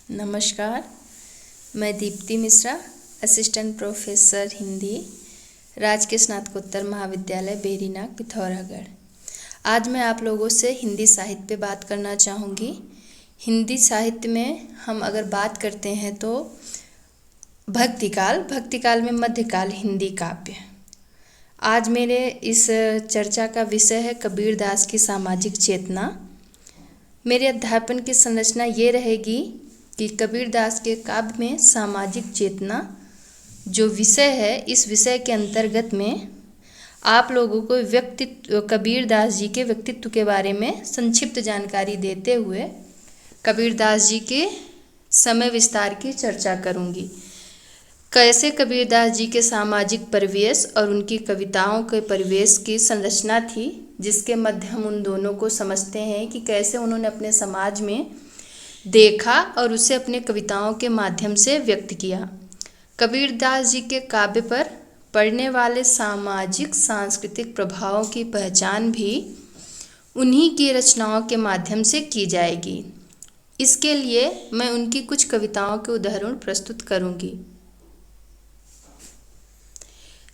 नमस्कार। मैं Deepti Mishra, assistant professor Hindi, राजकीय स्नातकोत्तर महाविद्यालय बेरीनाग, पिथौरागढ़। आज मैं आप लोगों से हिंदी साहित्य पे बात करना चाहूँगी। हिंदी साहित्य में हम अगर बात करते हैं तो भक्तिकाल में मध्यकाल हिंदी काव्य। आज मेरे इस चर्चा का विषय है कबीरदास की सामाजिक चेतना। मेरे अध्यापन की संरचना ये रहेगी कि कबीरदास के काव्य में सामाजिक चेतना जो विषय है, इस विषय के अंतर्गत में आप लोगों को कबीरदास जी के व्यक्तित्व के बारे में संक्षिप्त जानकारी देते हुए कबीरदास जी के समय विस्तार की चर्चा करूंगी। कैसे कबीरदास जी के सामाजिक परिवेश और उनकी कविताओं के परिवेश की संरचना थी, जिसके मध्य हम उन दोनों को समझते हैं कि कैसे उन्होंने अपने समाज में देखा और उसे अपने कविताओं के माध्यम से व्यक्त किया। कबीरदास जी के काव्य पर पड़ने वाले सामाजिक सांस्कृतिक प्रभावों की पहचान भी उन्हीं की रचनाओं के माध्यम से की जाएगी। इसके लिए मैं उनकी कुछ कविताओं के उदाहरण प्रस्तुत करूंगी।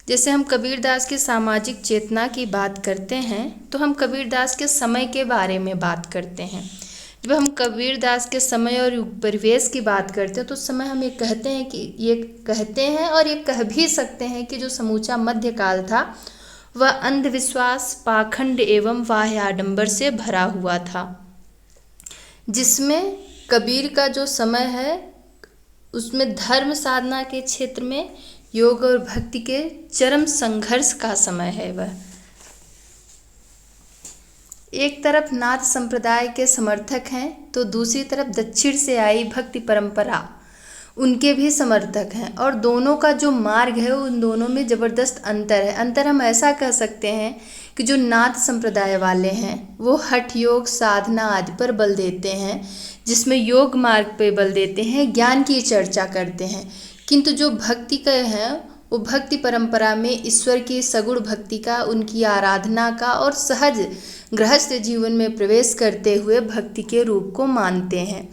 जैसे हम कबीरदास की सामाजिक चेतना की बात करते हैं तो हम कबीरदास के समय के बारे में बात करते हैं। जब हम कबीरदास के समय और परिवेश की बात करते हैं तो उस समय हम ये कहते हैं और ये कह भी सकते हैं कि जो समूचा मध्यकाल था वह अंधविश्वास, पाखंड एवं बाह्य आडंबर से भरा हुआ था, जिसमें कबीर का जो समय है उसमें धर्म साधना के क्षेत्र में योग और भक्ति के चरम संघर्ष का समय है। वह एक तरफ नाथ संप्रदाय के समर्थक हैं तो दूसरी तरफ दक्षिण से आई भक्ति परंपरा उनके भी समर्थक हैं, और दोनों का जो मार्ग है उन दोनों में ज़बरदस्त अंतर है। अंतर हम ऐसा कह सकते हैं कि जो नाथ संप्रदाय वाले हैं वो हठ योग साधना आदि पर बल देते हैं, जिसमें योग मार्ग पे बल देते हैं, ज्ञान की चर्चा करते हैं। किंतु जो भक्ति का है वो भक्ति परंपरा में ईश्वर की सगुण भक्ति का, उनकी आराधना का और सहज गृहस्थ जीवन में प्रवेश करते हुए भक्ति के रूप को मानते हैं।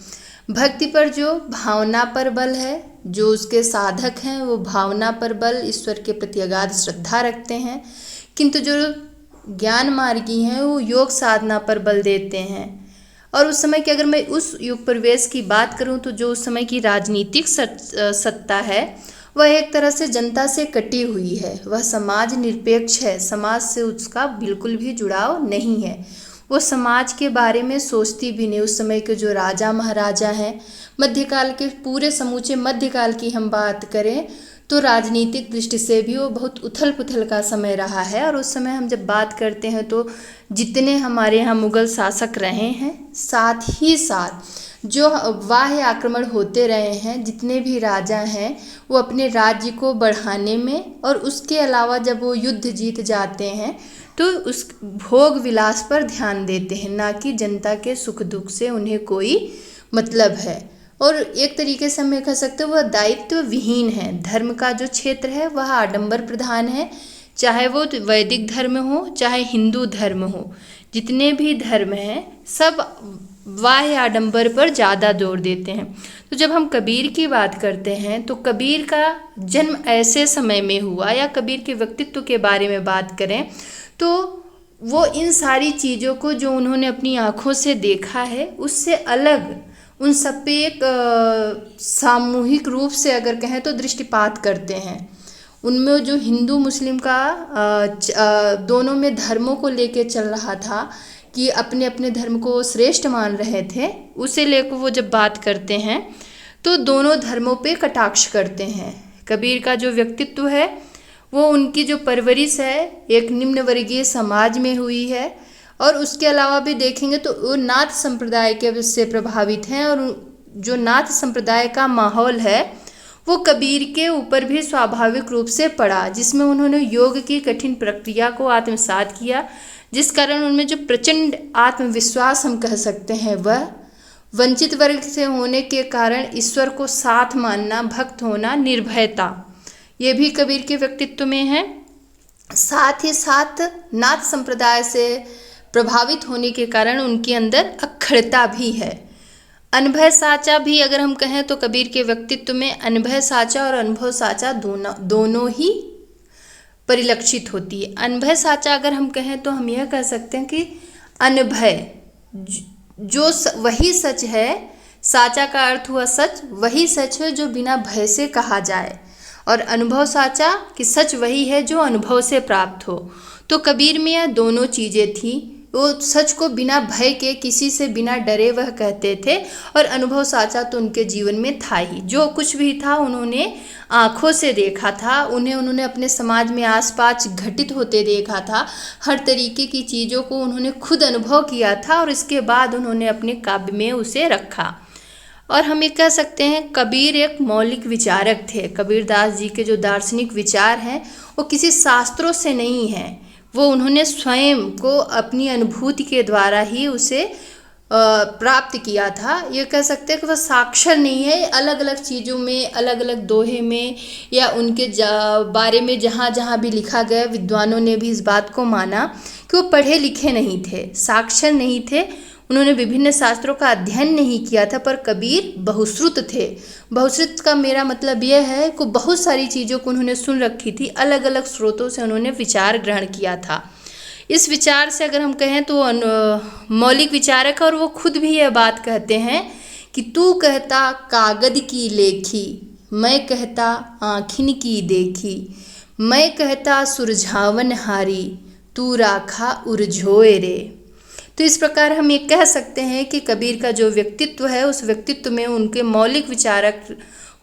भक्ति पर जो भावना पर बल है, जो उसके साधक हैं वो भावना पर बल, ईश्वर के प्रति अगाध श्रद्धा रखते हैं। किंतु जो ज्ञान मार्गी हैं वो योग साधना पर बल देते हैं। और उस समय की अगर मैं उस युग परिवेश की बात करूं तो जो उस समय की राजनीतिक सत्ता है वह एक तरह से जनता से कटी हुई है। वह समाज निरपेक्ष है, समाज से उसका बिल्कुल भी जुड़ाव नहीं है। वो समाज के बारे में सोचती भी नहीं। उस समय के जो राजा महाराजा हैं, मध्यकाल के पूरे समूचे मध्यकाल की हम बात करें तो राजनीतिक दृष्टि से भी वो बहुत उथल पुथल का समय रहा है। और उस समय हम जब बात करते हैं तो जितने हमारे यहाँ मुग़ल शासक रहे हैं, साथ ही साथ जो बाह्य आक्रमण होते रहे हैं, जितने भी राजा हैं वो अपने राज्य को बढ़ाने में और उसके अलावा जब वो युद्ध जीत जाते हैं तो उस भोग विलास पर ध्यान देते हैं, ना कि जनता के सुख दुख से उन्हें कोई मतलब है। और एक तरीके से हम कह सकते हैं वह दायित्व विहीन है। धर्म का जो क्षेत्र है वह आडंबर प्रधान है, चाहे वो वैदिक धर्म हो चाहे हिंदू धर्म हो। जितने भी धर्म हैं सब बाह्य आडंबर पर ज़्यादा जोर देते हैं। तो जब हम कबीर की बात करते हैं तो कबीर का जन्म ऐसे समय में हुआ, या कबीर के व्यक्तित्व के बारे में बात करें तो वो इन सारी चीज़ों को जो उन्होंने अपनी आँखों से देखा है उससे अलग उन सब पे एक सामूहिक रूप से अगर कहें तो दृष्टिपात करते हैं। उनमें जो हिंदू मुस्लिम का दोनों में धर्मों को लेके चल रहा था कि अपने अपने धर्म को श्रेष्ठ मान रहे थे, उसे लेकर वो जब बात करते हैं तो दोनों धर्मों पे कटाक्ष करते हैं। कबीर का जो व्यक्तित्व है वो उनकी जो परवरिश है एक निम्न वर्गीय समाज में हुई है, और उसके अलावा भी देखेंगे तो वो नाथ संप्रदाय के से प्रभावित हैं। और जो नाथ संप्रदाय का माहौल है वो कबीर के ऊपर भी स्वाभाविक रूप से पड़ा, जिसमें उन्होंने योग की कठिन प्रक्रिया को आत्मसात किया, जिस कारण उनमें जो प्रचंड आत्मविश्वास हम कह सकते हैं वह वंचित वर्ग से होने के कारण ईश्वर को साथ मानना, भक्त होना, निर्भयता, ये भी कबीर के व्यक्तित्व में है। साथ ही साथ नाथ संप्रदाय से प्रभावित होने के कारण उनके अंदर अखड़ता भी है। अनुभव साचा भी अगर हम कहें तो कबीर के व्यक्तित्व में अनुभव साचा और अनुभव साचा दोनों ही परिलक्षित होती है। अनुभव साचा अगर हम कहें तो हम यह कह सकते हैं कि अनुभव जो वही सच है, साचा का अर्थ हुआ सच, वही सच है जो बिना भय से कहा जाए, और अनुभव साचा कि सच वही है जो अनुभव से प्राप्त हो। तो कबीर में यह दोनों चीज़ें थी। वो सच को बिना भय के, किसी से बिना डरे वह कहते थे, और अनुभव साचा तो उनके जीवन में था ही। जो कुछ भी था उन्होंने आँखों से देखा था, उन्होंने अपने समाज में आसपास घटित होते देखा था, हर तरीके की चीज़ों को उन्होंने खुद अनुभव किया था, और इसके बाद उन्होंने अपने काव्य में उसे रखा। और हम ये कह सकते हैं कबीर एक मौलिक विचारक थे। कबीरदास जी के जो दार्शनिक विचार हैं वो किसी शास्त्रों से नहीं हैं, वो उन्होंने स्वयं को अपनी अनुभूति के द्वारा ही उसे प्राप्त किया था। ये कह सकते हैं कि वह साक्षर नहीं है, अलग अलग चीज़ों में, अलग अलग दोहे में या उनके बारे में जहाँ जहाँ भी लिखा गया, विद्वानों ने भी इस बात को माना कि वो पढ़े लिखे नहीं थे, साक्षर नहीं थे, उन्होंने विभिन्न शास्त्रों का अध्ययन नहीं किया था। पर कबीर बहुश्रुत थे। बहुश्रुत का मेरा मतलब यह है कि बहुत सारी चीज़ों को उन्होंने सुन रखी थी, अलग अलग स्रोतों से उन्होंने विचार ग्रहण किया था। इस विचार से अगर हम कहें तो मौलिक विचारक, और वो खुद भी यह बात कहते हैं कि तू कहता कागद की लेखी, मैं कहता आँखिन की देखी, मैं कहता सुरझावन हारी, तू राखा उरझोए रे। तो इस प्रकार हम ये कह सकते हैं कि कबीर का जो व्यक्तित्व है, उस व्यक्तित्व में उनके मौलिक विचारक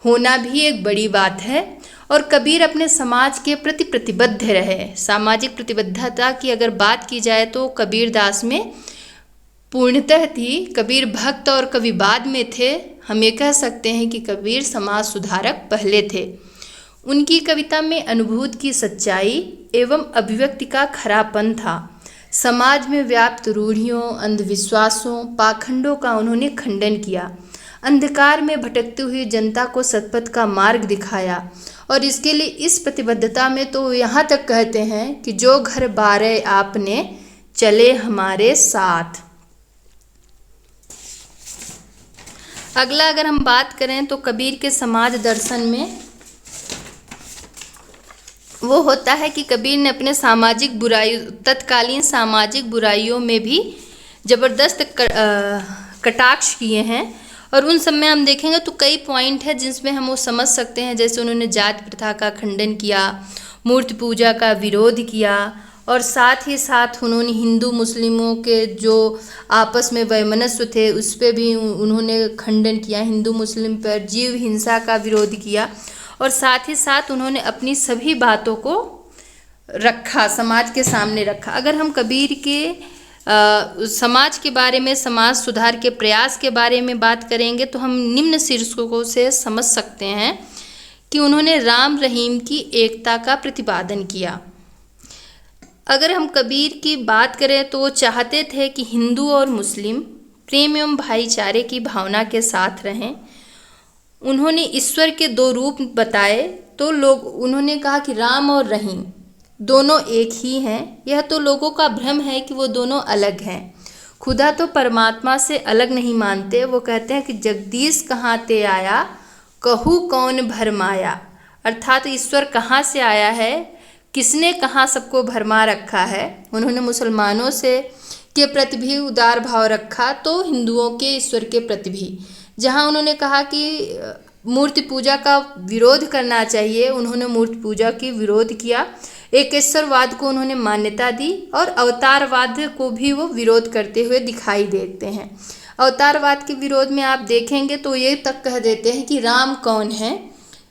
होना भी एक बड़ी बात है। और कबीर अपने समाज के प्रति प्रतिबद्ध रहे। सामाजिक प्रतिबद्धता की अगर बात की जाए तो कबीर दास में पूर्णतः थी। कबीर भक्त और कवि बाद में थे। हम ये कह सकते हैं कि कबीर समाज सुधारक पहले थे। उनकी कविता में अनुभूति की सच्चाई एवं अभिव्यक्ति का खरापन था। समाज में व्याप्त रूढ़ियों, अंधविश्वासों, पाखंडों का उन्होंने खंडन किया। अंधकार में भटकती हुई जनता को सतपथ का मार्ग दिखाया। और इसके लिए इस प्रतिबद्धता में तो यहाँ तक कहते हैं कि जो घर बारे आपने चले हमारे साथ। अगला अगर हम बात करें तो कबीर के समाज दर्शन में वो होता है कि कबीर ने अपने सामाजिक बुराई, तत्कालीन सामाजिक बुराइयों में भी ज़बरदस्त कटाक्ष किए हैं। और उन सब में हम देखेंगे तो कई पॉइंट है जिसमें हम वो समझ सकते हैं। जैसे उन्होंने जाति प्रथा का खंडन किया, मूर्ति पूजा का विरोध किया, और साथ ही साथ उन्होंने हिंदू मुस्लिमों के जो आपस में वैमनस्य थे उस पर भी उन्होंने खंडन किया। हिंदू मुस्लिम पर जीव हिंसा का विरोध किया, और साथ ही साथ उन्होंने अपनी सभी बातों को रखा, समाज के सामने रखा। अगर हम कबीर के समाज के बारे में, समाज सुधार के प्रयास के बारे में बात करेंगे तो हम निम्न शीर्षकों से समझ सकते हैं कि उन्होंने राम रहीम की एकता का प्रतिपादन किया। अगर हम कबीर की बात करें तो वो चाहते थे कि हिंदू और मुस्लिम प्रेम एवं भाईचारे की भावना के साथ रहें। उन्होंने ईश्वर के दो रूप बताए तो उन्होंने कहा कि राम और रहीम दोनों एक ही हैं। यह तो लोगों का भ्रम है कि वो दोनों अलग हैं। खुदा तो परमात्मा से अलग नहीं मानते। वो कहते हैं कि जगदीश कहाँ ते आया, कहू कौन भरमाया। अर्थात ईश्वर कहाँ से आया है, किसने कहाँ सबको भरमा रखा है। उन्होंने मुसलमानों से के प्रति भी उदार भाव रखा तो हिंदुओं के ईश्वर के प्रति भी। जहाँ उन्होंने कहा कि मूर्ति पूजा का विरोध करना चाहिए, उन्होंने मूर्ति पूजा की विरोध किया। एकेश्वरवाद को उन्होंने मान्यता दी, और अवतारवाद को भी वो विरोध करते हुए दिखाई देते हैं। अवतारवाद के विरोध में आप देखेंगे तो ये तक कह देते हैं कि राम कौन है।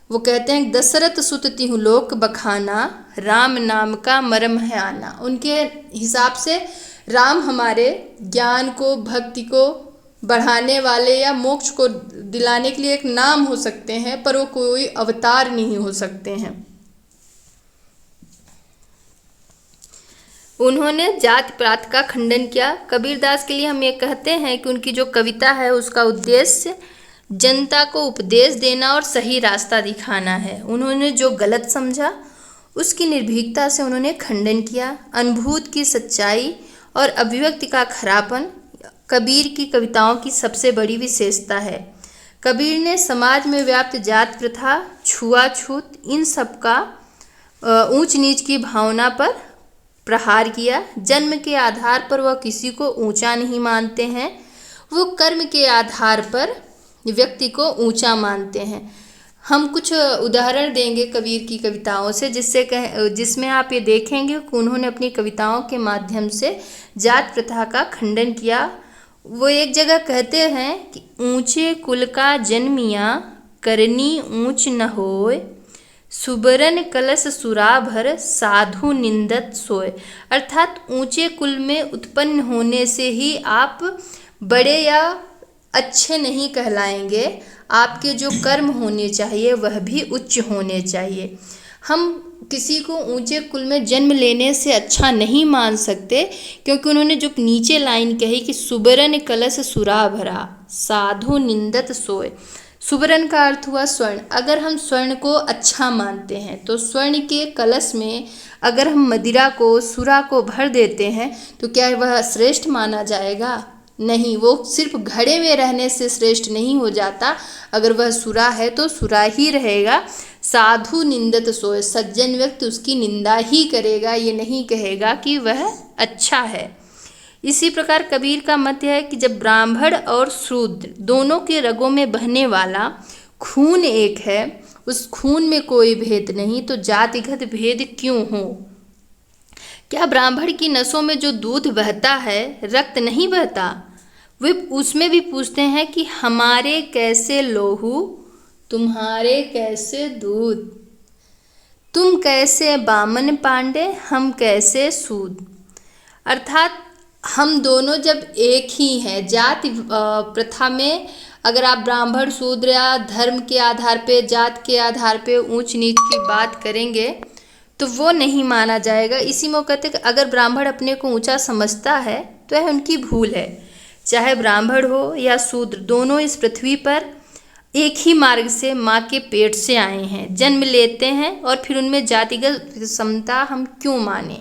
वो कहते हैं दशरथ सुत तिहु लोक बखाना, राम नाम का मरम है आना। उनके हिसाब से राम हमारे ज्ञान को, भक्ति को बढ़ाने वाले या मोक्ष को दिलाने के लिए एक नाम हो सकते हैं, पर वो कोई अवतार नहीं हो सकते हैं। उन्होंने जाति पात का खंडन किया। कबीरदास के लिए हम ये कहते हैं कि उनकी जो कविता है उसका उद्देश्य जनता को उपदेश देना और सही रास्ता दिखाना है। उन्होंने जो गलत समझा उसकी निर्भीकता से उन्होंने खंडन किया। अनुभूति की सच्चाई और अभिव्यक्ति का खरापन कबीर की कविताओं की सबसे बड़ी विशेषता है। कबीर ने समाज में व्याप्त जात प्रथा, छुआछूत, इन सब का ऊंच नीच की भावना पर प्रहार किया। जन्म के आधार पर वह किसी को ऊंचा नहीं मानते हैं, वो कर्म के आधार पर व्यक्ति को ऊंचा मानते हैं। हम कुछ उदाहरण देंगे कबीर की कविताओं से, जिसमें आप ये देखेंगे कि उन्होंने अपनी कविताओं के माध्यम से जात प्रथा का खंडन किया। वो एक जगह कहते हैं कि ऊंचे कुल का जन्मिया, करनी ऊंच न होय, सुबरन कलश सुराभर, साधु निंदत सोय। अर्थात ऊंचे कुल में उत्पन्न होने से ही आप बड़े या अच्छे नहीं कहलाएंगे, आपके जो कर्म होने चाहिए वह भी उच्च होने चाहिए। हम किसी को ऊंचे कुल में जन्म लेने से अच्छा नहीं मान सकते, क्योंकि उन्होंने जो नीचे लाइन कही कि सुबरन कलश सुरा भरा, साधु निंदत सोय। सुबरन का अर्थ हुआ स्वर्ण। अगर हम स्वर्ण को अच्छा मानते हैं तो स्वर्ण के कलश में अगर हम मदिरा को, सुरा को भर देते हैं तो क्या वह श्रेष्ठ माना जाएगा? नहीं, वो सिर्फ घड़े में रहने से श्रेष्ठ नहीं हो जाता। अगर वह सुरा है तो सुरा ही रहेगा। साधु निंदत सोय, सज्जन व्यक्ति उसकी निंदा ही करेगा, ये नहीं कहेगा कि वह अच्छा है। इसी प्रकार कबीर का मत है कि जब ब्राह्मण और शूद्र दोनों के रगों में बहने वाला खून एक है, उस खून में कोई भेद नहीं, तो जातिगत भेद क्यों हो? क्या ब्राह्मण की नसों में जो दूध बहता है, रक्त नहीं बहता? वे उसमें भी पूछते हैं कि हमारे कैसे लोहू, तुम्हारे कैसे दूध, तुम कैसे बामन पांडे, हम कैसे सूद। अर्थात हम दोनों जब एक ही हैं, जाति प्रथा में अगर आप ब्राह्मण शूद्र या धर्म के आधार पे, जात के आधार पे ऊंच नीच की बात करेंगे तो वो नहीं माना जाएगा। इसी में कहते हैं कि अगर ब्राह्मण अपने को ऊंचा समझता है तो यह उनकी भूल है। चाहे ब्राह्मण हो या शूद्र, दोनों इस पृथ्वी पर एक ही मार्ग से माँ के पेट से आए हैं, जन्म लेते हैं, और फिर उनमें जातिगत समता हम क्यों माने।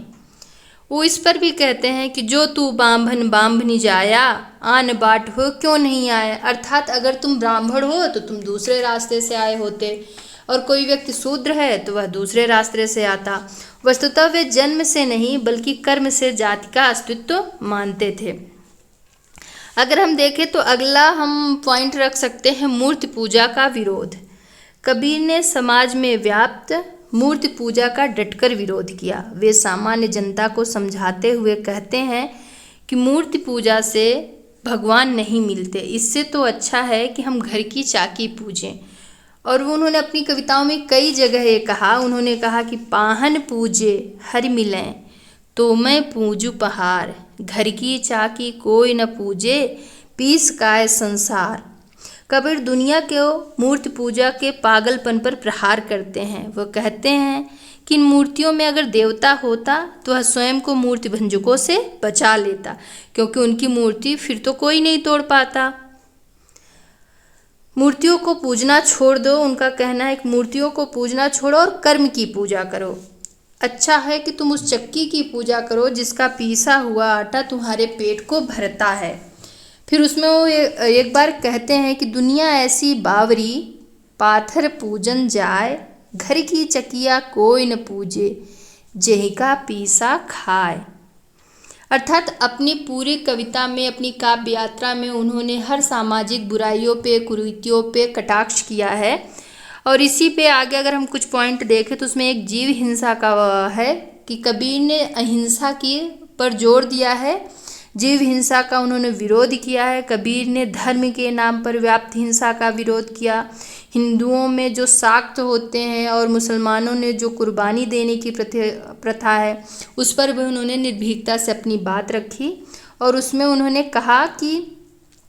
वो इस पर भी कहते हैं कि जो तू बांभन बांभनी जाया, आन बाट हो क्यों नहीं आया। अर्थात अगर तुम ब्राह्मण हो तो तुम दूसरे रास्ते से आए होते, और कोई व्यक्ति शूद्र है तो वह दूसरे रास्ते से आता। वस्तुतः वे जन्म से नहीं बल्कि कर्म से जाति का अस्तित्व मानते थे। अगर हम देखें तो अगला हम पॉइंट रख सकते हैं मूर्ति पूजा का विरोध। कबीर ने समाज में व्याप्त मूर्ति पूजा का डटकर विरोध किया। वे सामान्य जनता को समझाते हुए कहते हैं कि मूर्ति पूजा से भगवान नहीं मिलते, इससे तो अच्छा है कि हम घर की चाकी पूजें। और वो उन्होंने अपनी कविताओं में कई जगह ये कहा। उन्होंने कहा कि पाहन पूजे हरि मिलें, तो मैं पूजू पहाड़, घर की चाकी कोई न पूजे, पीस काय संसार। कबीर दुनिया को मूर्ति पूजा के पागलपन पर प्रहार करते हैं। वह कहते हैं कि इन मूर्तियों में अगर देवता होता तो वह स्वयं को मूर्ति भंजकों से बचा लेता, क्योंकि उनकी मूर्ति फिर तो कोई नहीं तोड़ पाता। मूर्तियों को पूजना छोड़ दो, उनका कहना है कि मूर्तियों को पूजना छोड़ो और कर्म की पूजा करो। अच्छा है कि तुम उस चक्की की पूजा करो जिसका पीसा हुआ आटा तुम्हारे पेट को भरता है। फिर उसमें वो एक बार कहते हैं कि दुनिया ऐसी बावरी, पाथर पूजन जाए, घर की चकिया कोई न पूजे, जेही का पीसा खाए। अर्थात अपनी पूरी कविता में, अपनी काव्य यात्रा में उन्होंने हर सामाजिक बुराइयों पे, कुरीतियों पे कटाक्ष किया है। और इसी पे आगे अगर हम कुछ पॉइंट देखें तो उसमें एक जीव हिंसा का है कि कबीर ने अहिंसा की पर जोर दिया है, जीव हिंसा का उन्होंने विरोध किया है। कबीर ने धर्म के नाम पर व्याप्त हिंसा का विरोध किया। हिंदुओं में जो साक्त होते हैं और मुसलमानों ने जो कुर्बानी देने की प्रथा है उस पर भी उन्होंने निर्भीकता से अपनी बात रखी। और उसमें उन्होंने कहा कि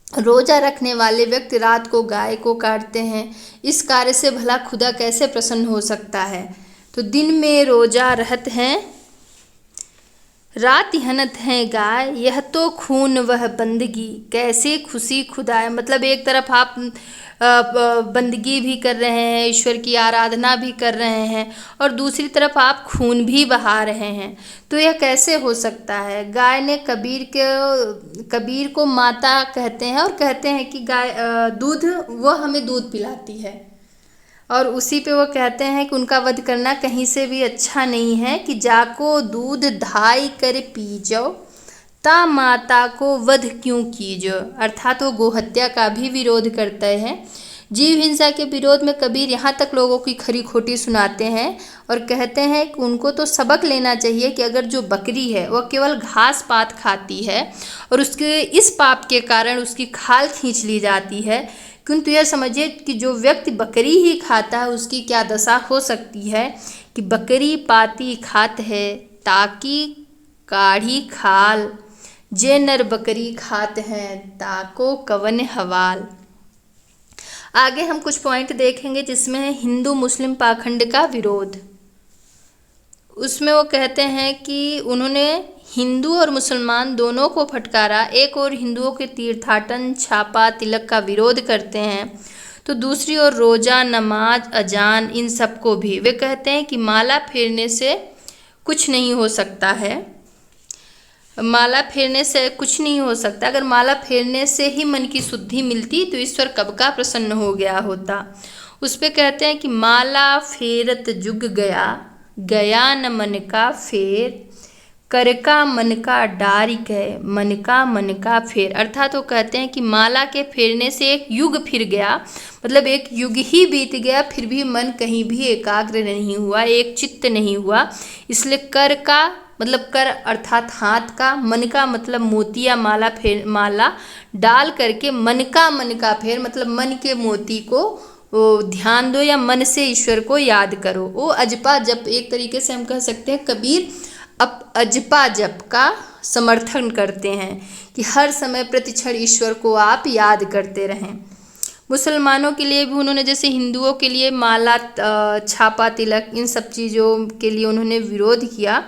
रोज़ा रखने वाले व्यक्ति रात को गाय को काटते हैं, इस कार्य से भला खुदा कैसे प्रसन्न हो सकता है। तो दिन में रोज़ा रहत हैं, रात हनत है गाय, यह तो खून वह बंदगी, कैसे खुशी खुदाए। मतलब एक तरफ आप बंदगी भी कर रहे हैं, ईश्वर की आराधना भी कर रहे हैं, और दूसरी तरफ आप खून भी बहा रहे हैं, तो यह कैसे हो सकता है। गाय ने कबीर को माता कहते हैं, और कहते हैं कि गाय दूध, वो हमें दूध पिलाती है, और उसी पे वो कहते हैं कि उनका वध करना कहीं से भी अच्छा नहीं है, कि जाको दूध धाई कर पीजो, ता माता को वध क्यों कीजो। अर्थात वो गोहत्या का भी विरोध करते हैं। जीव हिंसा के विरोध में कबीर यहाँ तक लोगों की खरी खोटी सुनाते हैं और कहते हैं कि उनको तो सबक लेना चाहिए कि अगर जो बकरी है वह केवल घास पात खाती है और उसके इस पाप के कारण उसकी खाल खींच ली जाती है, किंतु यह समझिए कि जो व्यक्ति बकरी ही खाता है उसकी क्या दशा हो सकती है, कि बकरी पाती खात है ताकि काढ़ी खाल, जे नर बकरी खात हैं ताको कवन हवाल। आगे हम कुछ पॉइंट देखेंगे जिसमें है हिंदू मुस्लिम पाखंड का विरोध। उसमें वो कहते हैं कि उन्होंने हिंदू और मुसलमान दोनों को फटकारा। एक और हिंदुओं के तीर्थाटन, छापा, तिलक का विरोध करते हैं, तो दूसरी ओर रोज़ा, नमाज, अजान, इन सबको भी वे कहते हैं कि माला फेरने से कुछ नहीं हो सकता है। माला फेरने से कुछ नहीं हो सकता। अगर माला फेरने से ही मन की शुद्धि मिलती तो ईश्वर कब का प्रसन्न हो गया होता। उस पे कहते हैं कि माला फेरत जुग गया, गया न मन का फेर, कर का मन का डारिक है, मन का फेर। अर्थात वो कहते हैं कि माला के फेरने से एक युग फिर गया, मतलब एक युग ही बीत गया, फिर भी मन कहीं भी एकाग्र नहीं हुआ, एक चित्त नहीं हुआ। इसलिए कर का मतलब कर अर्थात हाथ का, मन का मतलब मोती या माला डाल करके मन का फेर मतलब मन के मोती को ध्यान दो या मन से ईश्वर को याद करो। वो अजपा जप, एक तरीके से हम कह सकते हैं कबीर अब अजपा जप का समर्थन करते हैं कि हर समय प्रतिक्षण ईश्वर को आप याद करते रहें। मुसलमानों के लिए भी उन्होंने, जैसे हिंदुओं के लिए माला, छापा, तिलक, इन सब चीज़ों के लिए उन्होंने विरोध किया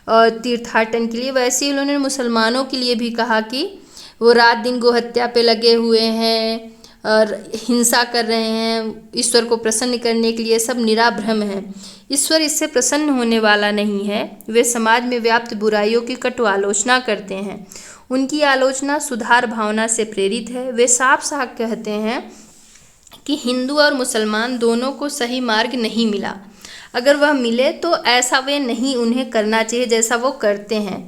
और तीर्थाटन के लिए, वैसे ही उन्होंने मुसलमानों के लिए भी कहा कि वो रात दिन गोहत्या पे लगे हुए हैं और हिंसा कर रहे हैं, ईश्वर को प्रसन्न करने के लिए, सब निराभ्रम है। ईश्वर इससे प्रसन्न होने वाला नहीं है। वे समाज में व्याप्त बुराइयों की कटु आलोचना करते हैं। उनकी आलोचना सुधार भावना से प्रेरित है। वे साफ साफ कहते हैं कि हिंदू और मुसलमान दोनों को सही मार्ग नहीं मिला। अगर वह मिले तो ऐसा वे नहीं उन्हें करना चाहिए जैसा वो करते हैं।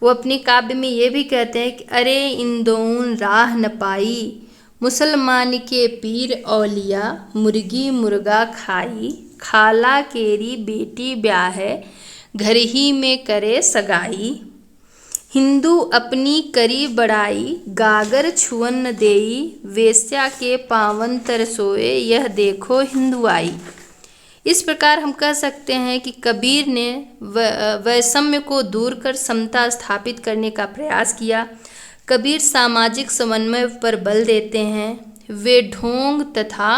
वो अपनी काव्य में ये भी कहते हैं कि अरे इन दोन राह न पाई, मुसलमान के पीर औलिया, मुर्गी मुर्गा खाई, खाला केरी बेटी ब्याहे, घर ही में करे सगाई, हिंदू अपनी करी बड़ाई, गागर छुअन न देई, वेश्या के पावन तरसोए, यह देखो हिंदुआई। इस प्रकार हम कह सकते हैं कि कबीर ने वैषम्य को दूर कर समता स्थापित करने का प्रयास किया। कबीर सामाजिक समन्वय पर बल देते हैं। वे ढोंग तथा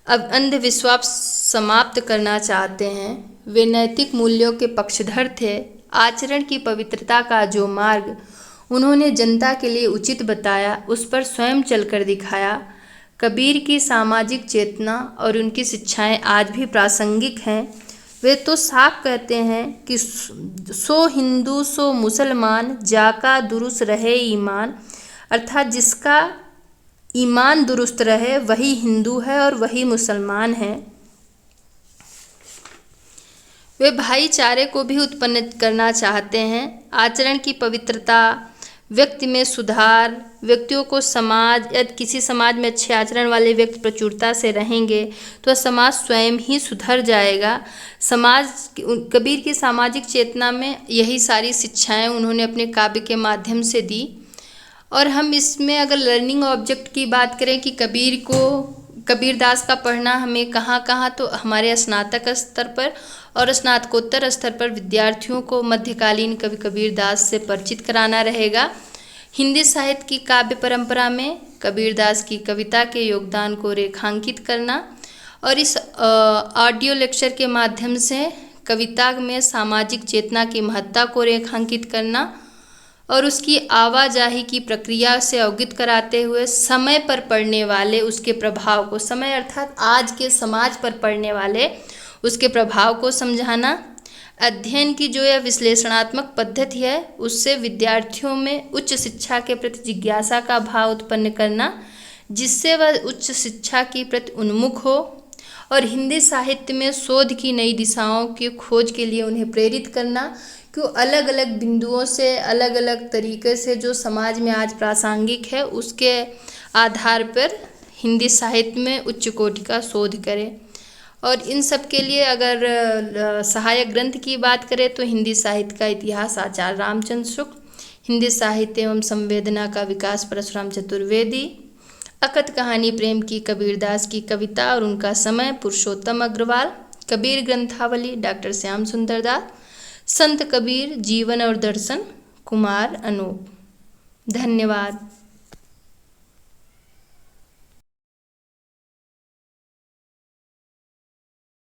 अंधविश्वास समाप्त करना चाहते हैं। वे नैतिक मूल्यों के पक्षधर थे। आचरण की पवित्रता का जो मार्ग उन्होंने जनता के लिए उचित बताया, उस पर स्वयं चलकर दिखाया। कबीर की सामाजिक चेतना और उनकी शिक्षाएं आज भी प्रासंगिक हैं। वे तो साफ कहते हैं कि सो हिंदू सो मुसलमान, जाका दुरुस्त रहे ईमान। अर्थात जिसका ईमान दुरुस्त रहे वही हिंदू है और वही मुसलमान है। वे भाईचारे को भी उत्पन्न करना चाहते हैं। आचरण की पवित्रता, व्यक्ति में सुधार, व्यक्तियों को समाज, यदि किसी समाज में अच्छे आचरण वाले व्यक्ति प्रचुरता से रहेंगे तो समाज स्वयं ही सुधर जाएगा। कबीर की सामाजिक चेतना में यही सारी शिक्षाएं उन्होंने अपने काव्य के माध्यम से दी। और हम इसमें अगर लर्निंग ऑब्जेक्ट की बात करें कि कबीरदास का पढ़ना हमें कहाँ कहाँ, तो हमारे स्नातक स्तर पर और स्नातकोत्तर स्तर पर विद्यार्थियों को मध्यकालीन कवि कबीरदास से परिचित कराना रहेगा। हिंदी साहित्य की काव्य परंपरा में कबीरदास की कविता के योगदान को रेखांकित करना और इस ऑडियो लेक्चर के माध्यम से कविता में सामाजिक चेतना की महत्ता को रेखांकित करना और उसकी आवाजाही की प्रक्रिया से अवगत कराते हुए समय पर पड़ने वाले उसके प्रभाव को, समय अर्थात आज के समाज पर पड़ने वाले उसके प्रभाव को समझाना। अध्ययन की जो यह विश्लेषणात्मक पद्धति है उससे विद्यार्थियों में उच्च शिक्षा के प्रति जिज्ञासा का भाव उत्पन्न करना, जिससे वह उच्च शिक्षा के प्रति उन्मुख हो और हिंदी साहित्य में शोध की नई दिशाओं की खोज के लिए उन्हें प्रेरित करना। क्यों अलग अलग बिंदुओं से अलग अलग तरीके से जो समाज में आज प्रासंगिक है उसके आधार पर हिंदी साहित्य में उच्च कोटि का शोध करें। और इन सब के लिए अगर सहायक ग्रंथ की बात करें तो हिंदी साहित्य का इतिहास आचार्य रामचंद्र शुक्ल, हिंदी साहित्य एवं संवेदना का विकास परशुराम चतुर्वेदी, अकथ कहानी प्रेम की कबीरदास की कविता और उनका समय पुरुषोत्तम अग्रवाल, कबीर ग्रंथावली डॉक्टर श्याम सुंदर दास, संत कबीर जीवन और दर्शन कुमार अनूप। धन्यवाद।